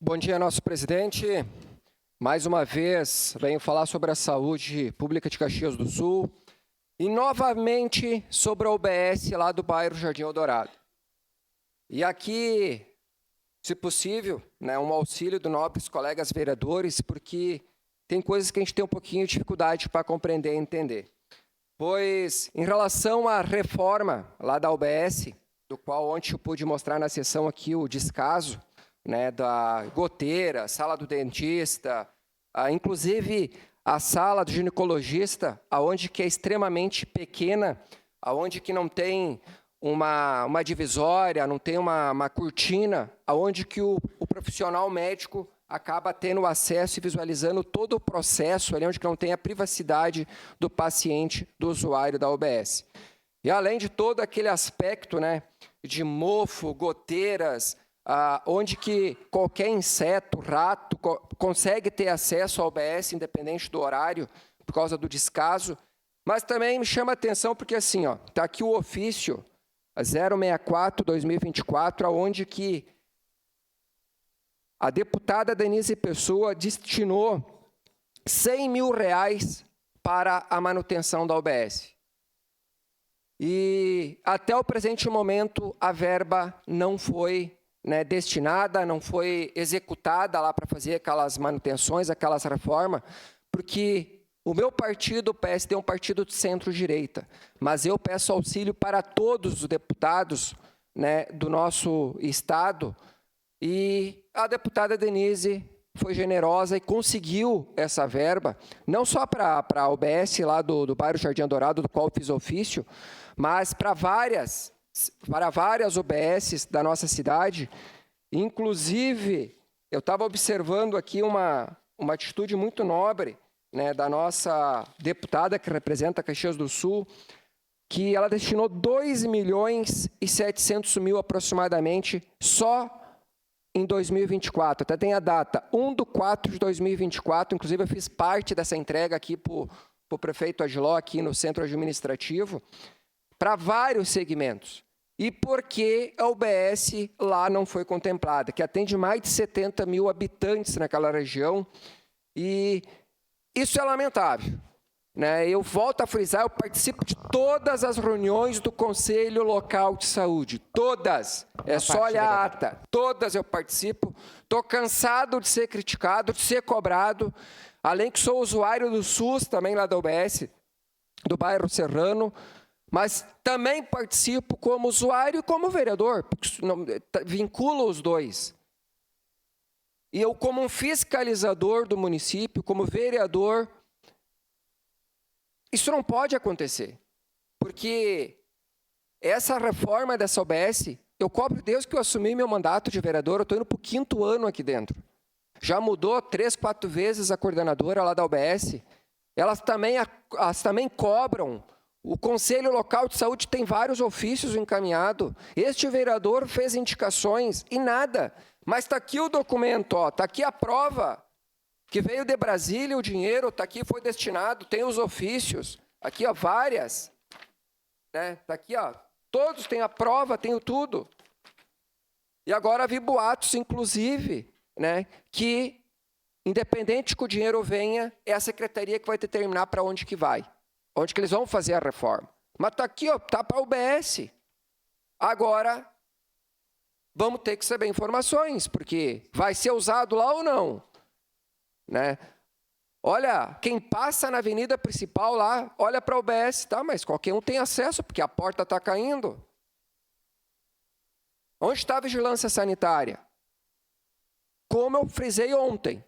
Bom dia, nosso presidente. Mais uma vez, venho falar sobre a saúde pública de Caxias do Sul e, novamente, sobre a UBS lá do bairro Jardim Eldorado. E aqui, se possível, um auxílio dos nobres colegas vereadores, porque tem coisas que a gente tem um pouquinho de dificuldade para compreender e entender. Pois, em relação à reforma lá da UBS, do qual ontem eu pude mostrar na sessão aqui o descaso, da goteira, sala do dentista, inclusive a sala do ginecologista, aonde que é extremamente pequena, aonde que não tem uma divisória, não tem uma cortina, aonde que o profissional médico acaba tendo acesso e visualizando todo o processo, ali onde que não tem a privacidade do paciente, do usuário da UBS. E além de todo aquele aspecto de mofo, goteiras, onde que qualquer inseto, rato, consegue ter acesso ao UBS, independente do horário, por causa do descaso. Mas também me chama a atenção porque, assim, está aqui o ofício 064-2024, onde que a deputada Denise Pessoa destinou R$100 mil para a manutenção da UBS. E até o presente momento a verba não foi destinada, não foi executada lá para fazer aquelas manutenções, aquelas reformas, porque o meu partido, o PSD, é um partido de centro-direita, mas eu peço auxílio para todos os deputados do nosso estado, e a deputada Denise foi generosa e conseguiu essa verba, não só para a UBS lá do bairro Jardim Eldorado, do qual eu fiz ofício, mas para várias UBSs da nossa cidade. Inclusive, eu estava observando aqui uma atitude muito nobre da nossa deputada que representa Caxias do Sul, que ela destinou R$2.700.000 aproximadamente só em 2024. Até tem a data, 1/4/2024, inclusive eu fiz parte dessa entrega aqui para o prefeito Agiló, aqui no centro administrativo, para vários segmentos. E por que a UBS lá não foi contemplada? Que atende mais de 70 mil habitantes naquela região, e isso é lamentável. Eu volto a frisar, eu participo de todas as reuniões do Conselho Local de Saúde, todas, é só olhar a ata, todas eu participo, estou cansado de ser criticado, de ser cobrado, além que sou usuário do SUS, também lá da UBS, do bairro Serrano, mas também participo como usuário e como vereador, porque vinculo os dois. E eu, como um fiscalizador do município, como vereador, isso não pode acontecer, porque essa reforma dessa UBS, eu cobro Deus que eu assumi meu mandato de vereador, eu estou indo para o 5º ano aqui dentro. Já mudou 3, 4 vezes a coordenadora lá da UBS, elas também cobram. O Conselho Local de Saúde tem vários ofícios encaminhados. Este vereador fez indicações e nada. Mas está aqui o documento, está aqui a prova que veio de Brasília, o dinheiro está aqui, foi destinado, tem os ofícios, aqui várias. Está aqui, todos têm a prova, tenho tudo. E agora vi boatos, inclusive, que, independente que o dinheiro venha, é a secretaria que vai determinar para onde que vai. Onde que eles vão fazer a reforma. Mas está aqui, está para a UBS. Agora, vamos ter que saber informações, porque vai ser usado lá ou não. Olha, quem passa na avenida principal lá, olha para a UBS, mas qualquer um tem acesso, porque a porta está caindo. Onde está a vigilância sanitária? Como eu frisei ontem,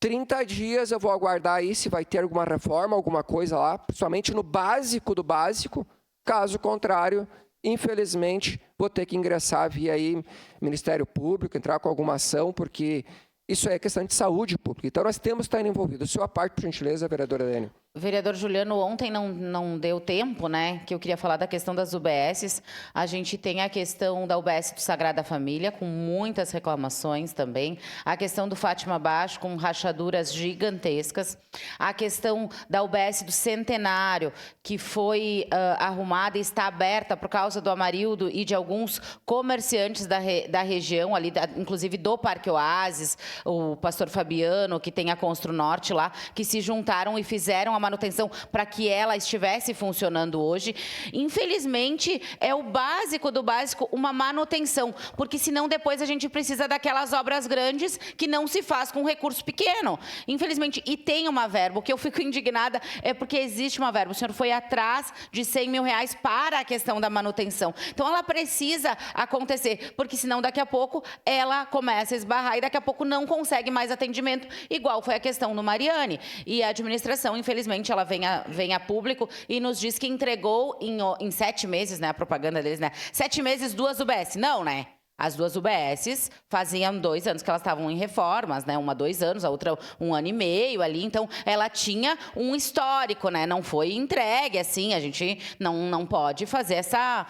30 dias eu vou aguardar aí se vai ter alguma reforma, alguma coisa lá, principalmente no básico do básico. Caso contrário, infelizmente, vou ter que ingressar via aí Ministério Público, entrar com alguma ação, porque isso é questão de saúde pública. Então, nós temos que estar envolvidos. Sua parte, por gentileza, vereadora Dênia. Vereador Juliano, ontem não deu tempo, né? Que eu queria falar da questão das UBSs. A gente tem a questão da UBS do Sagrada Família, com muitas reclamações também. A questão do Fátima Baixo, com rachaduras gigantescas. A questão da UBS do Centenário, que foi arrumada e está aberta por causa do Amarildo e de alguns comerciantes da região, ali, inclusive do Parque Oásis, o pastor Fabiano, que tem a Constru Norte lá, que se juntaram e fizeram a manutenção para que ela estivesse funcionando hoje. Infelizmente, é o básico do básico, uma manutenção, porque senão depois a gente precisa daquelas obras grandes que não se faz com recurso pequeno. Infelizmente, e tem uma verba. O que eu fico indignada é porque existe uma verba. O senhor foi atrás de 100 mil reais para a questão da manutenção. Então, ela precisa acontecer, porque senão daqui a pouco ela começa a esbarrar e daqui a pouco não consegue mais atendimento, igual foi a questão no Mariane. E a administração, infelizmente, ela vem a público e nos diz que entregou em 7 meses, né, a propaganda deles, né, 7 meses, 2 UBS. Não, né? As 2 UBSs faziam 2 anos que elas estavam em reformas, né? Uma 2 anos, a outra 1 ano e meio ali. Então, ela tinha um histórico, né? Não foi entregue assim. A gente não pode fazer essa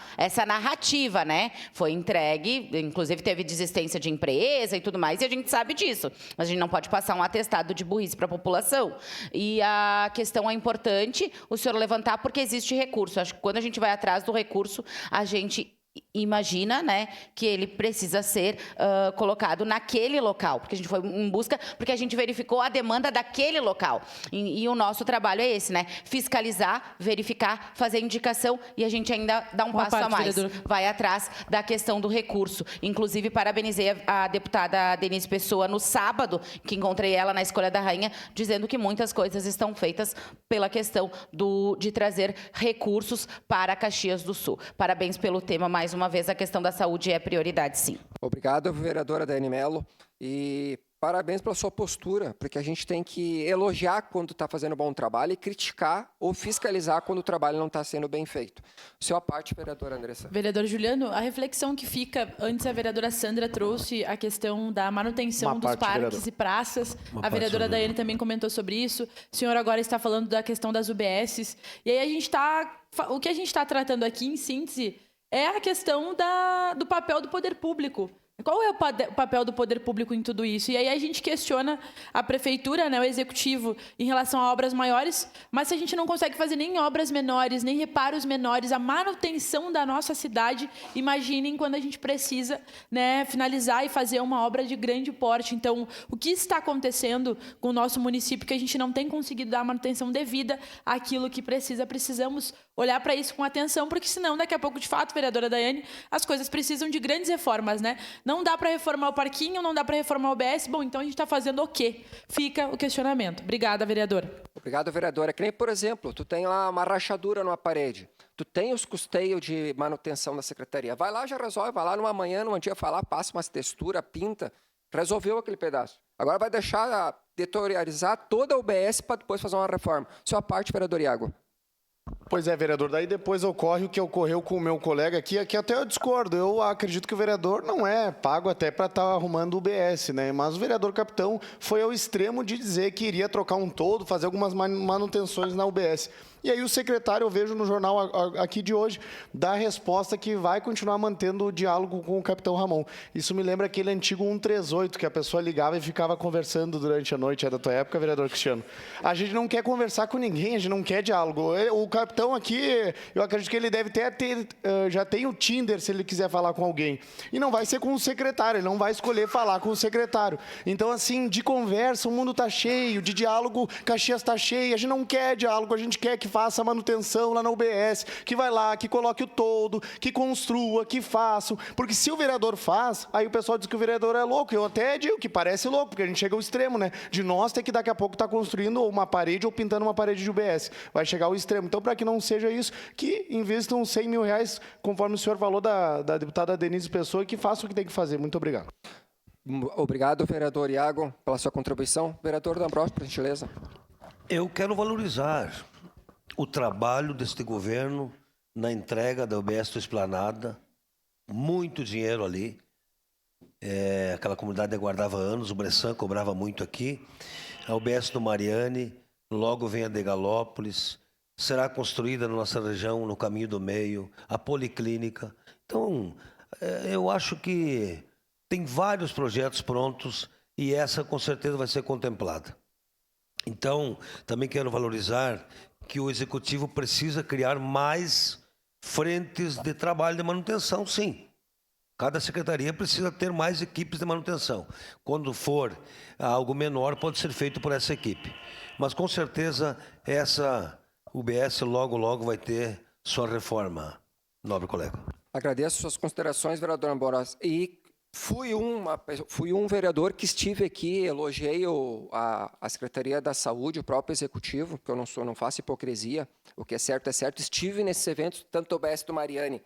narrativa, né? Foi entregue, inclusive teve desistência de empresa e tudo mais, e a gente sabe disso. Mas a gente não pode passar um atestado de burrice para a população. E a questão é importante o senhor levantar, porque existe recurso. Acho que quando a gente vai atrás do recurso, a gente imagina, né, que ele precisa ser colocado naquele local, porque a gente foi em busca, porque a gente verificou a demanda daquele local. E o nosso trabalho é esse, né? Fiscalizar, verificar, fazer indicação, e a gente ainda dá um passo a mais. Vereador. Vai atrás da questão do recurso. Inclusive, parabenizei a deputada Denise Pessoa no sábado, que encontrei ela na Escolha da Rainha, dizendo que muitas coisas estão feitas pela questão de trazer recursos para Caxias do Sul. Parabéns pelo tema. Mais uma vez, a questão da saúde é prioridade, sim. Obrigado, vereadora Daiane Mello. E parabéns pela sua postura, porque a gente tem que elogiar quando está fazendo bom trabalho e criticar ou fiscalizar quando o trabalho não está sendo bem feito. Sua parte, vereadora Andressa. Vereador Juliano, a reflexão que fica, antes a vereadora Sandra trouxe a questão da manutenção dos parques e praças. A vereadora Daiane também comentou sobre isso. O senhor agora está falando da questão das UBSs. E aí o que a gente está tratando aqui, em síntese, é a questão do papel do poder público. Qual é o papel do poder público em tudo isso? E aí a gente questiona a prefeitura, né, o executivo, em relação a obras maiores, mas se a gente não consegue fazer nem obras menores, nem reparos menores, a manutenção da nossa cidade, imaginem quando a gente precisa, né, finalizar e fazer uma obra de grande porte. Então, o que está acontecendo com o nosso município, que a gente não tem conseguido dar a manutenção devida àquilo que precisamos olhar para isso com atenção, porque senão, daqui a pouco, de fato, vereadora Daiane, as coisas precisam de grandes reformas, né? Não dá para reformar o parquinho, não dá para reformar o OBS. Bom, então a gente está fazendo o quê? Fica o questionamento. Obrigada, vereadora. Obrigado, vereadora. Que nem, por exemplo, tu tem lá uma rachadura numa parede. Tu tem os custeios de manutenção da secretaria. Vai lá, já resolve. Vai lá numa manhã, num dia, vai lá, passa umas texturas, pinta. Resolveu aquele pedaço. Agora vai deixar deteriorizar toda a UBS para depois fazer uma reforma. Sua parte, vereador Iago. Pois é, vereador. Daí depois ocorre o que ocorreu com o meu colega aqui até eu discordo. Eu acredito que o vereador não é pago até para estar arrumando o UBS, né? Mas o vereador capitão foi ao extremo de dizer que iria trocar um todo, fazer algumas manutenções na UBS. E aí o secretário, eu vejo no jornal aqui de hoje, dá a resposta que vai continuar mantendo o diálogo com o capitão Ramon. Isso me lembra aquele antigo 138, que a pessoa ligava e ficava conversando durante a noite. É da tua época, vereador Cristiano? A gente não quer conversar com ninguém, a gente não quer diálogo. O capitão aqui, eu acredito que ele deve já tem o Tinder, se ele quiser falar com alguém. E não vai ser com o secretário, ele não vai escolher falar com o secretário. Então, assim, de conversa, o mundo está cheio, de diálogo, Caxias está cheio, a gente não quer diálogo, a gente quer que faça a manutenção lá na UBS, que vai lá, que coloque o todo, que construa, que faça. Porque se o vereador faz, aí o pessoal diz que o vereador é louco. Eu até digo que parece louco, porque a gente chega ao extremo, né? De nós ter que daqui a pouco estar construindo uma parede ou pintando uma parede de UBS. Vai chegar ao extremo. Então, para que não seja isso, que investam 100 mil reais, conforme o senhor falou da deputada Denise Pessoa, que faça o que tem que fazer. Muito obrigado. Obrigado, vereador Iago, pela sua contribuição. Vereador D'Ambrosio, por gentileza. Eu quero valorizar o trabalho deste governo na entrega da UBS do Esplanada. Muito dinheiro ali. Aquela comunidade aguardava anos, o Bressan cobrava muito aqui. A UBS do Mariane, logo vem a Degalópolis, será construída na nossa região, no Caminho do Meio, a Policlínica. Então, eu acho que tem vários projetos prontos e essa com certeza vai ser contemplada. Então, também quero valorizar que o Executivo precisa criar mais frentes de trabalho de manutenção, sim. Cada secretaria precisa ter mais equipes de manutenção. Quando for algo menor, pode ser feito por essa equipe. Mas, com certeza, essa UBS logo, logo vai ter sua reforma, nobre colega. Agradeço suas considerações, vereador Amboros. E fui um vereador que estive aqui, elogiei a Secretaria da Saúde, o próprio Executivo, porque eu não faço hipocrisia, o que é certo, estive nesses eventos, tanto o OBS do Mariane,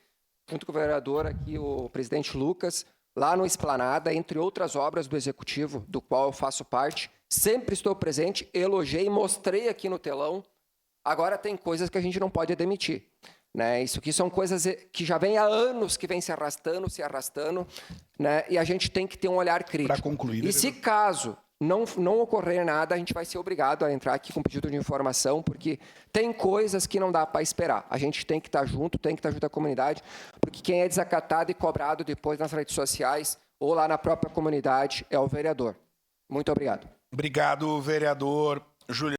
junto com o vereador aqui, o presidente Lucas, lá no Esplanada, entre outras obras do Executivo, do qual eu faço parte, sempre estou presente, elogiei, mostrei aqui no telão. Agora tem coisas que a gente não pode demitir. Né? Isso aqui são coisas que já vem há anos que vem se arrastando, né? E a gente tem que ter um olhar crítico. Para concluir, e se caso não ocorrer nada, a gente vai ser obrigado a entrar aqui com pedido de informação, porque tem coisas que não dá para esperar. A gente tem que estar junto, tem que estar junto à comunidade, porque quem é desacatado e cobrado depois nas redes sociais ou lá na própria comunidade é o vereador. Muito obrigado. Obrigado, vereador Juliano.